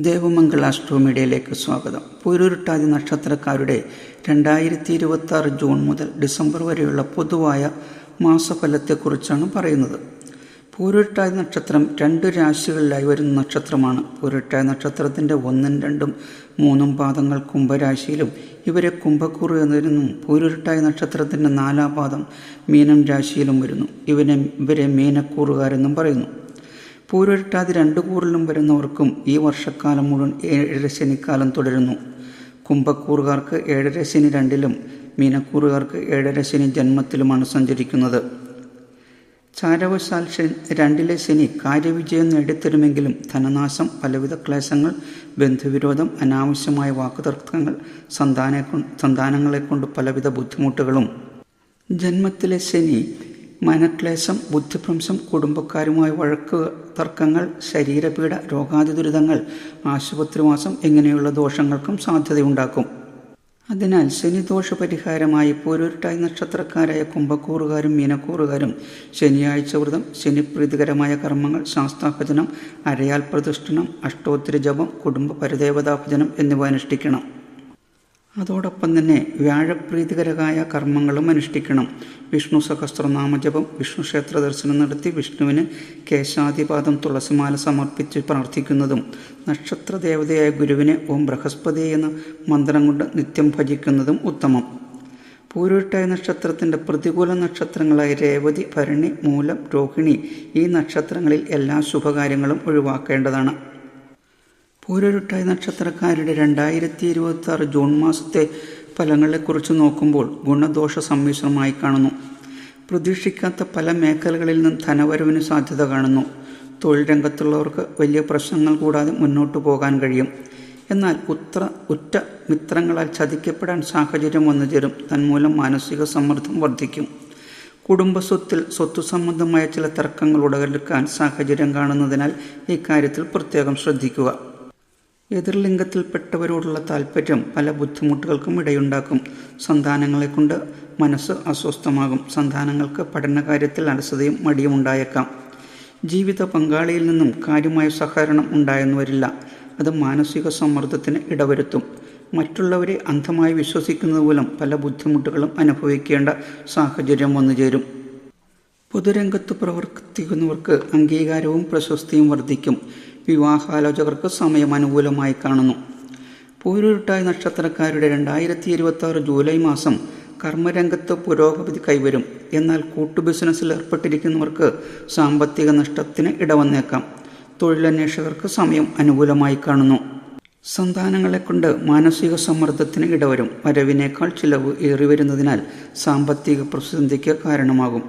ദേവമംഗൾ astro മീഡിയയിലേക്ക് സ്വാഗതം. പൂരുരുട്ടാതി നക്ഷത്രക്കാരുടെ 2026 ജൂൺ മുതൽ ഡിസംബർ വരെയുള്ള പൊതുവായ മാസഫലത്തെക്കുറിച്ചാണ് പറയുന്നത്. പൂരുരുട്ടാതി നക്ഷത്രം 2 രാശികളിലായി വരുന്ന നക്ഷത്രമാണ്. പൂരുരുട്ടാതി നക്ഷത്രത്തിൻ്റെ 1, 2, 3 പാദങ്ങൾ കുംഭരാശിയിലും ഇവരെ കുംഭക്കൂറ് എന്നതിനും പൂരുരുട്ടാതി നക്ഷത്രത്തിൻ്റെ 4 പാദം മീനം രാശിയിലും വരുന്നു. ഇവരെ മീനക്കൂറുകാരെന്നും പറയുന്നു. പൂരുരുട്ടാതി 2 കൂറിലും വരുന്നവർക്കും ഈ വർഷക്കാലം മുഴുവൻ 7 ശനിക്കാലം തുടരുന്നു. കുംഭക്കൂറുകാർക്ക് 7 ശനി 2-ലും മീനക്കൂറുകാർക്ക് 7 ശനി ജന്മത്തിലുമാണ് സഞ്ചരിക്കുന്നത്. ചാരവശാൽ 2-ലെ ശനി കാര്യവിജയം നേടിത്തരുമെങ്കിലും ധനനാശം, പലവിധ ക്ലേശങ്ങൾ, ബന്ധുവിരോധം, അനാവശ്യമായ വാക്കുതർക്കങ്ങൾ, സന്താനങ്ങളെക്കൊണ്ട് പലവിധ ബുദ്ധിമുട്ടുകളും, ജന്മത്തിലെ ശനി മനക്ലേശം, ബുദ്ധിഭ്രംശം, കുടുംബക്കാരുമായി വഴക്ക് തർക്കങ്ങൾ, ശരീരപീഡ, രോഗാതി ദുരിതങ്ങൾ, ആശുപത്രിവാസം ഇങ്ങനെയുള്ള ദോഷങ്ങൾക്കും സാധ്യതയുണ്ടാക്കും. അതിനാൽ ശനിദോഷ പരിഹാരമായി പൂരുരുട്ടാതി നക്ഷത്രക്കാരായ കുംഭക്കൂറുകാരും മീനക്കൂറുകാരും ശനിയാഴ്ച വ്രതം, ശനിപ്രീതികരമായ കർമ്മങ്ങൾ, ശാസ്താഭജനം, അരയാൽ പ്രതിഷ്ഠനം, അഷ്ടോത്തരി ജപം, കുടുംബ പരദേവതാഭജനം എന്നിവ അനുഷ്ഠിക്കണം. അതോടൊപ്പം തന്നെ വ്യാഴപ്രീതികരമായ കർമ്മങ്ങളും അനുഷ്ഠിക്കണം. വിഷ്ണു സഹസ്രനാമജപം, വിഷ്ണു ക്ഷേത്ര ദർശനം നടത്തി വിഷ്ണുവിന് കേശാദിപാദം തുളസിമാല സമർപ്പിച്ച് പ്രാർത്ഥിക്കുന്നതും നക്ഷത്ര ദേവതയായ ഗുരുവിനെ ഓം ബൃഹസ്പതി എന്ന മന്ത്രം കൊണ്ട് നിത്യം ഭജിക്കുന്നതും ഉത്തമം. പൂരുരുട്ടാതി നക്ഷത്രത്തിൻ്റെ പ്രതികൂല നക്ഷത്രങ്ങളായ രേവതി, ഭരണി, മൂലം, രോഹിണി ഈ നക്ഷത്രങ്ങളിൽ എല്ലാ ശുഭകാര്യങ്ങളും ഒഴിവാക്കേണ്ടതാണ്. പൂരുരുട്ടാതി നക്ഷത്രക്കാരുടെ 2026 ജൂൺ മാസത്തെ ഫലങ്ങളെക്കുറിച്ച് നോക്കുമ്പോൾ ഗുണദോഷ സമ്മിശ്രമായി കാണുന്നു. പ്രതീക്ഷിക്കാത്ത പല മേഖലകളിൽ നിന്നും ധനവരവിന് സാധ്യത കാണുന്നു. തൊഴിൽ രംഗത്തുള്ളവർക്ക് വലിയ പ്രശ്നങ്ങൾ കൂടാതെ മുന്നോട്ട് പോകാൻ കഴിയും. എന്നാൽ ഉറ്റ മിത്രങ്ങളാൽ ചതിക്കപ്പെടാൻ സാഹചര്യം വന്നു ചേരും. തന്മൂലം മാനസിക സമ്മർദ്ദം വർദ്ധിക്കും. കുടുംബസ്വത്തിൽ സ്വത്തു സംബന്ധമായ ചില തർക്കങ്ങൾ ഉടലെടുക്കാൻ സാഹചര്യം കാണുന്നതിനാൽ ഇക്കാര്യത്തിൽ പ്രത്യേകം ശ്രദ്ധിക്കുക. എതിർലിംഗത്തിൽപ്പെട്ടവരോടുള്ള താല്പര്യം പല ബുദ്ധിമുട്ടുകൾക്കും ഇടയുണ്ടാക്കും. സന്താനങ്ങളെക്കൊണ്ട് മനസ്സ് അസ്വസ്ഥമാകും. സന്താനങ്ങൾക്ക് പഠനകാര്യത്തിൽ അലസതയും മടിയും ഉണ്ടായേക്കാം. ജീവിത പങ്കാളിയിൽ നിന്നും കാര്യമായ സഹകരണം ഉണ്ടായെന്ന് വരില്ല. അത് മാനസിക സമ്മർദ്ദത്തിന് ഇടവരുത്തും. മറ്റുള്ളവരെ അന്ധമായി വിശ്വസിക്കുന്നത് മൂലം പല ബുദ്ധിമുട്ടുകളും അനുഭവിക്കേണ്ട സാഹചര്യം വന്നുചേരും. പൊതുരംഗത്ത് പ്രവർത്തിക്കുന്നവർക്ക് അംഗീകാരവും പ്രശസ്തിയും വർദ്ധിക്കും. വിവാഹാലോചകർക്ക് സമയം അനുകൂലമായി കാണുന്നു. പൂരുരുട്ടാതി നക്ഷത്രക്കാരുടെ 2026 ജൂലൈ മാസം കർമ്മരംഗത്ത് പുരോഗതി കൈവരും. എന്നാൽ ബിസിനസ്സിൽ ഏർപ്പെട്ടിരിക്കുന്നവർക്ക് സാമ്പത്തിക നഷ്ടത്തിന് ഇടവന്നേക്കാം. തൊഴിലന്വേഷകർക്ക് സമയം അനുകൂലമായി കാണുന്നു. സന്താനങ്ങളെക്കൊണ്ട് മാനസിക സമ്മർദ്ദത്തിന് ഇടവരും. വരവിനേക്കാൾ ചിലവ് ഏറിവരുന്നതിനാൽ സാമ്പത്തിക പ്രതിസന്ധിക്ക് കാരണമാകും.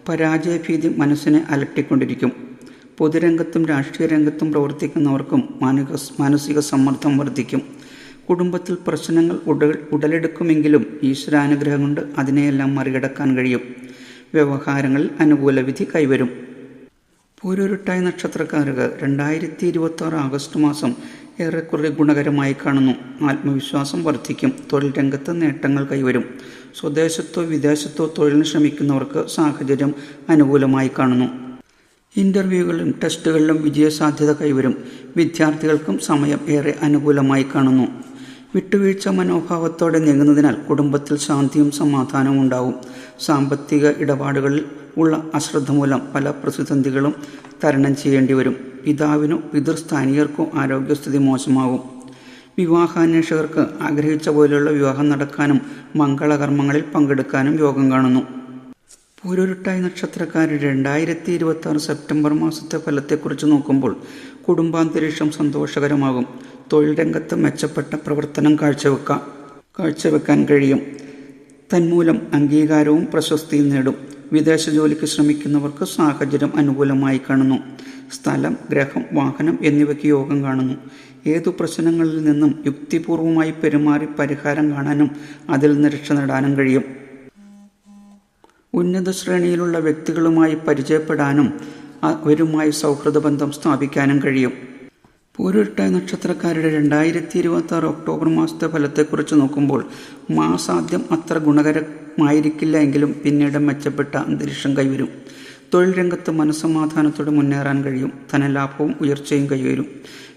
പരാജയഭീതി മനസ്സിനെ അലട്ടിക്കൊണ്ടിരിക്കും. പൊതുരംഗത്തും രാഷ്ട്രീയ രംഗത്തും പ്രവർത്തിക്കുന്നവർക്കും മാനസിക സമ്മർദ്ദം വർദ്ധിക്കും. കുടുംബത്തിൽ പ്രശ്നങ്ങൾ ഉടലെടുക്കുമെങ്കിലും ഈശ്വരാനുഗ്രഹം കൊണ്ട് അതിനെയെല്ലാം മറികടക്കാൻ കഴിയും. വ്യവഹാരങ്ങളിൽ അനുകൂല വിധി കൈവരും. പൂരുരുട്ടാതി നക്ഷത്രക്കാർക്ക് 2026 ആഗസ്റ്റ് മാസം ഏറെക്കുറെ ഗുണകരമായി കാണുന്നു. ആത്മവിശ്വാസം വർദ്ധിക്കും. തൊഴിൽ രംഗത്ത് നേട്ടങ്ങൾ കൈവരും. സ്വദേശത്തോ വിദേശത്തോ തൊഴിലിന് ശ്രമിക്കുന്നവർക്ക് സാഹചര്യം അനുകൂലമായി കാണുന്നു. ഇൻ്റർവ്യൂകളിലും ടെസ്റ്റുകളിലും വിജയസാധ്യത കൈവരും. വിദ്യാർത്ഥികൾക്കും സമയം ഏറെ അനുകൂലമായി കാണുന്നു. വിട്ടുവീഴ്ച മനോഭാവത്തോടെ നീങ്ങുന്നതിനാൽ കുടുംബത്തിൽ ശാന്തിയും സമാധാനവും ഉണ്ടാവും. സാമ്പത്തിക ഇടപാടുകളിൽ ഉള്ള അശ്രദ്ധ മൂലം പല പ്രതിസന്ധികളും തരണം ചെയ്യേണ്ടി വരും. പിതാവിനോ പിതൃസ്ഥാനീയർക്കോ ആരോഗ്യസ്ഥിതി മോശമാകും. വിവാഹാന്വേഷകർക്ക് ആഗ്രഹിച്ച പോലെയുള്ള വിവാഹം നടക്കാനും മംഗളകർമ്മങ്ങളിൽ പങ്കെടുക്കാനും യോഗം കാണുന്നു. പൂരുരുട്ടാതി നക്ഷത്രക്കാരുടെ 2026 സെപ്റ്റംബർ മാസത്തെ ഫലത്തെക്കുറിച്ച് നോക്കുമ്പോൾ കുടുംബാന്തരീക്ഷം സന്തോഷകരമാകും. തൊഴിൽ രംഗത്ത് മെച്ചപ്പെട്ട പ്രവർത്തനം കാഴ്ചവെക്കാൻ കഴിയും. തന്മൂലം അംഗീകാരവും പ്രശസ്തിയും നേടും. വിദേശ ജോലിക്ക് ശ്രമിക്കുന്നവർക്ക് സാഹചര്യം അനുകൂലമായി കാണുന്നു. സ്ഥലം, ഗ്രഹം, വാഹനം എന്നിവയ്ക്ക് യോഗം കാണുന്നു. ഏതു പ്രശ്നങ്ങളിൽ നിന്നും യുക്തിപൂർവമായി പെരുമാറി പരിഹാരം കാണാനും അതിൽ നിന്ന് രക്ഷ നേടാനും കഴിയും. ഉന്നത ശ്രേണിയിലുള്ള വ്യക്തികളുമായി പരിചയപ്പെടാനും അവരുമായി സൗഹൃദ ബന്ധം സ്ഥാപിക്കാനും കഴിയും. പൂരുരുട്ടാതി നക്ഷത്രക്കാരുടെ 2026 ഒക്ടോബർ മാസത്തെ ഫലത്തെക്കുറിച്ച് നോക്കുമ്പോൾ മാസാദ്യം അത്ര ഗുണകരമായിരിക്കില്ല എങ്കിലും പിന്നീട് മെച്ചപ്പെട്ട അന്തരീക്ഷം കൈവരും. തൊഴിൽ രംഗത്ത് മനസ്സമാധാനത്തോടെ മുന്നേറാൻ കഴിയും. ധനലാഭവും ഉയർച്ചയും കൈവരും.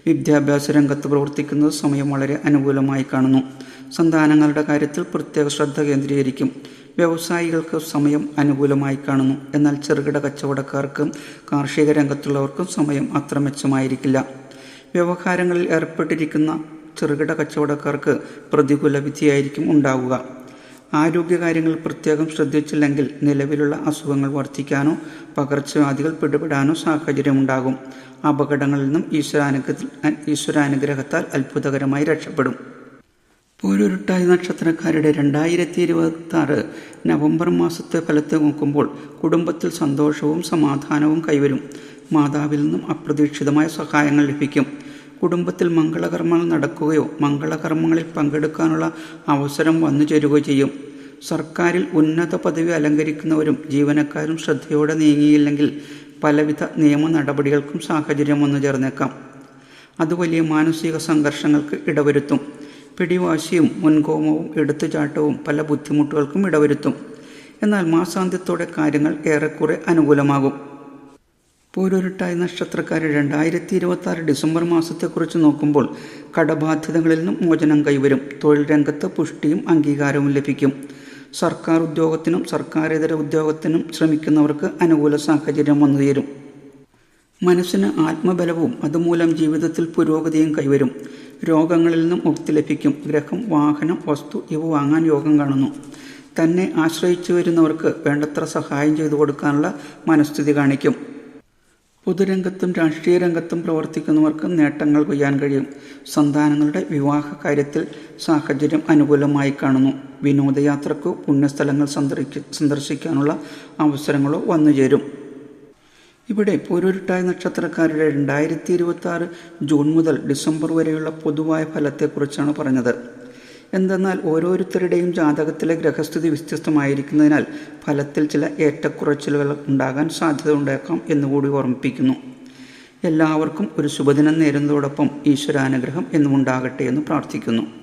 വിദ്യാഭ്യാസ രംഗത്ത് പ്രവർത്തിക്കുന്നത് സമയം വളരെ അനുകൂലമായി കാണുന്നു. സന്താനങ്ങളുടെ കാര്യത്തിൽ പ്രത്യേക ശ്രദ്ധ കേന്ദ്രീകരിക്കും. വ്യവസായികൾക്ക് സമയം അനുകൂലമായി കാണുന്നു. എന്നാൽ ചെറുകിട കച്ചവടക്കാർക്കും കാർഷിക രംഗത്തുള്ളവർക്കും സമയം അത്ര മെച്ചമായിരിക്കില്ല. വ്യവഹാരങ്ങളിൽ ഏർപ്പെട്ടിരിക്കുന്ന ചെറുകിട കച്ചവടക്കാർക്ക് പ്രതികൂല വിധിയായിരിക്കും ഉണ്ടാവുക. ആരോഗ്യകാര്യങ്ങൾ പ്രത്യേകം ശ്രദ്ധിച്ചില്ലെങ്കിൽ നിലവിലുള്ള അസുഖങ്ങൾ വർദ്ധിക്കാനോ പകർച്ചവ്യാധികൾ പിടിപെടാനോ സാഹചര്യമുണ്ടാകും. അപകടങ്ങളിൽ നിന്നും ഈശ്വരാനുഗ്രഹത്താൽ അത്ഭുതകരമായി രക്ഷപ്പെടും. പൂരുരുട്ടാതി നക്ഷത്രക്കാരുടെ 2026 നവംബർ മാസത്തെ ഫലത്തെ നോക്കുമ്പോൾ കുടുംബത്തിൽ സന്തോഷവും സമാധാനവും കൈവരും. മാതാവിൽ നിന്നും അപ്രതീക്ഷിതമായ സഹായങ്ങൾ ലഭിക്കും. കുടുംബത്തിൽ മംഗളകർമ്മങ്ങൾ നടക്കുകയോ മംഗളകർമ്മങ്ങളിൽ പങ്കെടുക്കാനുള്ള അവസരം വന്നു ചേരുകയോ ചെയ്യും. സർക്കാരിൽ ഉന്നത പദവി അലങ്കരിക്കുന്നവരും ജീവനക്കാരും ശ്രദ്ധയോടെ നീങ്ങിയില്ലെങ്കിൽ പലവിധ നിയമ നടപടികൾക്കും സാഹചര്യം വന്നു ചേർന്നേക്കാം. അത് വലിയ മാനസിക സംഘർഷങ്ങൾക്ക് ഇടവരുത്തും. പിടിവാശിയും മുൻകോപവും എടുത്തുചാട്ടവും പല ബുദ്ധിമുട്ടുകൾക്കും ഇടവരുത്തും. എന്നാൽ മാസാന്ത്യത്തോടെ കാര്യങ്ങൾ ഏറെക്കുറെ അനുകൂലമാകും. പൂരുരുട്ടാതി നക്ഷത്രക്കാരുടെ 2026 ഡിസംബർ മാസത്തെക്കുറിച്ച് നോക്കുമ്പോൾ കടബാധ്യതകളിൽ നിന്നും മോചനം കൈവരും. തൊഴിൽ രംഗത്ത് പുഷ്ടിയും അംഗീകാരവും ലഭിക്കും. സർക്കാർ ഉദ്യോഗത്തിനും സർക്കാരിതര ഉദ്യോഗത്തിനും ശ്രമിക്കുന്നവർക്ക് അനുകൂല സാഹചര്യം വന്നുതീരും. മനസ്സിന് ആത്മബലവും അതുമൂലം ജീവിതത്തിൽ പുരോഗതിയും കൈവരും. രോഗങ്ങളിൽ നിന്നും മുക്തി ലഭിക്കും. ഗ്രഹം, വാഹനം, വസ്തു ഇവ വാങ്ങാൻ യോഗം കാണുന്നു. തന്നെ ആശ്രയിച്ചു വരുന്നവർക്ക് വേണ്ടത്ര സഹായം ചെയ്തു കൊടുക്കാനുള്ള മനസ്ഥിതി കാണിക്കും. പൊതുരംഗത്തും രാഷ്ട്രീയ രംഗത്തും പ്രവർത്തിക്കുന്നവർക്ക് നേട്ടങ്ങൾ കൊയ്യാൻ കഴിയും. സന്താനങ്ങളുടെ വിവാഹ കാര്യത്തിൽ സാഹചര്യം അനുകൂലമായി കാണുന്നു. വിനോദയാത്രക്കോ പുണ്യസ്ഥലങ്ങൾ സന്ദർശിക്കാനുള്ള അവസരങ്ങളോ വന്നുചേരും. ഇവിടെ പൂരുരുട്ടാതി നക്ഷത്രക്കാരുടെ 2026 ജൂൺ മുതൽ ഡിസംബർ വരെയുള്ള പൊതുവായ ഫലത്തെക്കുറിച്ചാണ് പറഞ്ഞത്. എന്തെന്നാൽ ഓരോരുത്തരുടെയും ജാതകത്തിലെ ഗ്രഹസ്ഥിതി വ്യത്യസ്തമായിരിക്കുന്നതിനാൽ ഫലത്തിൽ ചില ഏറ്റക്കുറച്ചിലുകൾ ഉണ്ടാകാൻ സാധ്യത ഉണ്ടാക്കാം എന്നുകൂടി ഓർമ്മിപ്പിക്കുന്നു. എല്ലാവർക്കും ഒരു ശുഭദിനം നേരുന്നതോടൊപ്പം ഈശ്വരാനുഗ്രഹം എന്നും ഉണ്ടാകട്ടെ എന്ന് പ്രാർത്ഥിക്കുന്നു.